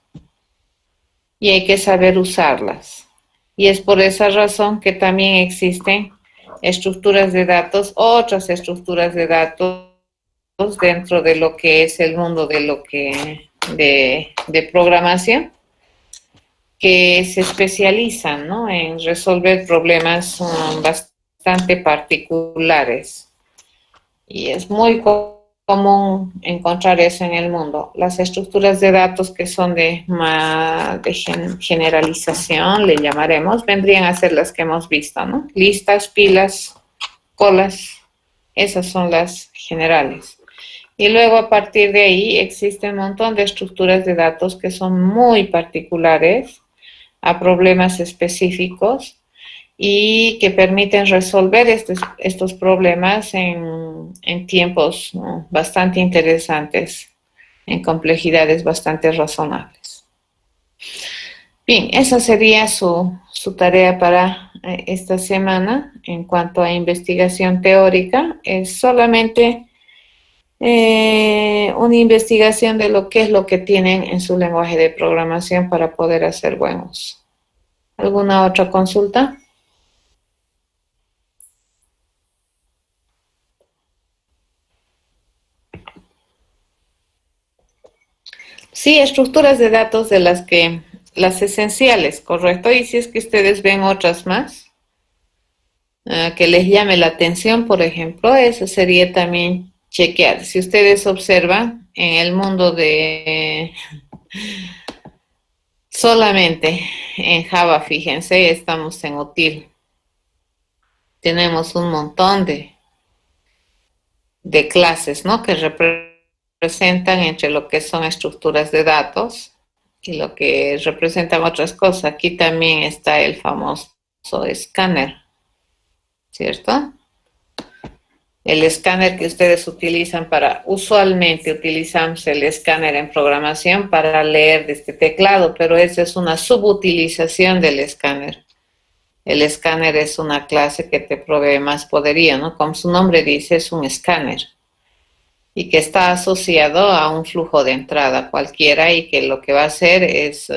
Y hay que saber usarlas. Y es por esa razón que también existen estructuras de datos, otras estructuras de datos dentro de lo que es el mundo de programación, que se especializan, ¿no?, en resolver problemas bastante particulares. Y es muy común encontrar eso en el mundo. Las estructuras de datos que son de generalización, le llamaremos, vendrían a ser las que hemos visto, ¿no? Listas, pilas, colas, esas son las generales. Y luego a partir de ahí existe un montón de estructuras de datos que son muy particulares a problemas específicos y que permiten resolver estos problemas en tiempos, ¿no?, bastante interesantes, en complejidades bastante razonables. Bien, esa sería su tarea para esta semana. En cuanto a investigación teórica, es solamente una investigación de lo que es lo que tienen en su lenguaje de programación para poder hacer buen uso. ¿Alguna otra consulta? Sí, estructuras de datos de las esenciales, correcto. Y si es que ustedes ven otras más que les llame la atención, por ejemplo, eso sería también chequear. Si ustedes observan en el mundo de solamente en Java, fíjense, estamos en útil. Tenemos un montón de clases, ¿no?, que representan entre lo que son estructuras de datos y lo que representan otras cosas. Aquí también está el famoso escáner, ¿cierto? El escáner que ustedes utilizan usualmente utilizamos el escáner en programación para leer de este teclado, pero esa es una subutilización del escáner. El escáner es una clase que te provee más poderío, ¿no? Como su nombre dice, es un escáner y que está asociado a un flujo de entrada cualquiera y que lo que va a hacer es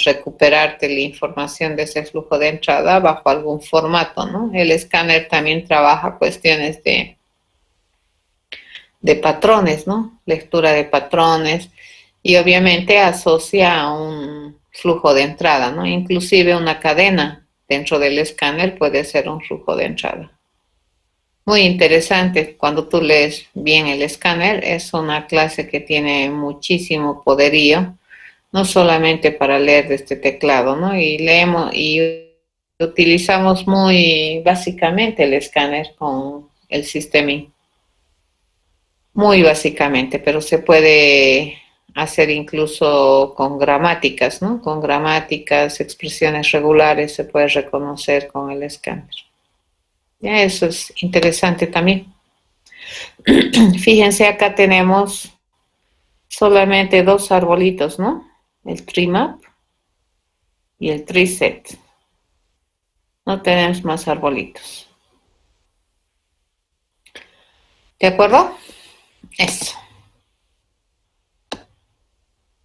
recuperarte la información de ese flujo de entrada bajo algún formato, ¿no? El escáner también trabaja cuestiones de patrones, ¿no? Lectura de patrones y obviamente asocia a un flujo de entrada, ¿no? Inclusive una cadena dentro del escáner puede ser un flujo de entrada. Muy interesante, cuando tú lees bien el escáner, es una clase que tiene muchísimo poderío, no solamente para leer de este teclado, ¿no? Y leemos y utilizamos muy básicamente el escáner con el sistema, muy básicamente, pero se puede hacer incluso con gramáticas, ¿no? Con gramáticas, expresiones regulares se puede reconocer con el escáner. Ya, eso es interesante también. Fíjense, acá tenemos solamente dos arbolitos, ¿no? El tree map y el tree set. No tenemos más arbolitos. ¿De acuerdo? Eso.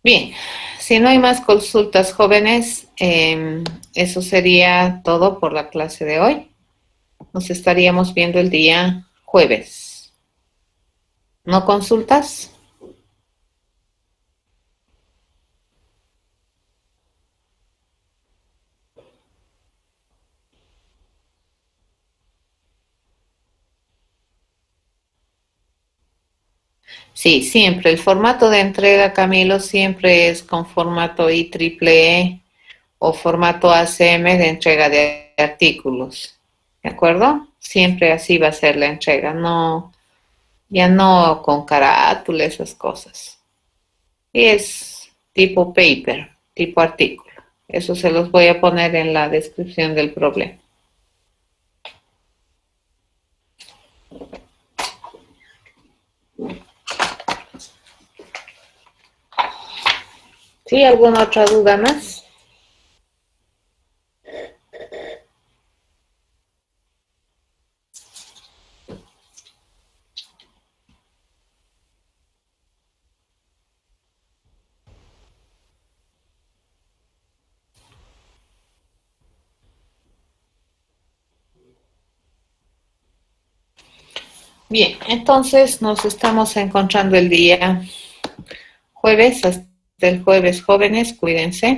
Bien, si no hay más consultas, jóvenes, eso sería todo por la clase de hoy. Nos estaríamos viendo el día jueves. ¿No consultas? Sí, siempre. El formato de entrega, Camilo, siempre es con formato IEEE o formato ACM de entrega de artículos. ¿De acuerdo? Siempre así va a ser la entrega, no, ya no con carátula, esas cosas. Y es tipo paper, tipo artículo. Eso se los voy a poner en la descripción del problema. ¿Sí? ¿Alguna otra duda más? Bien, entonces nos estamos encontrando el día jueves. Hasta el jueves, jóvenes, cuídense.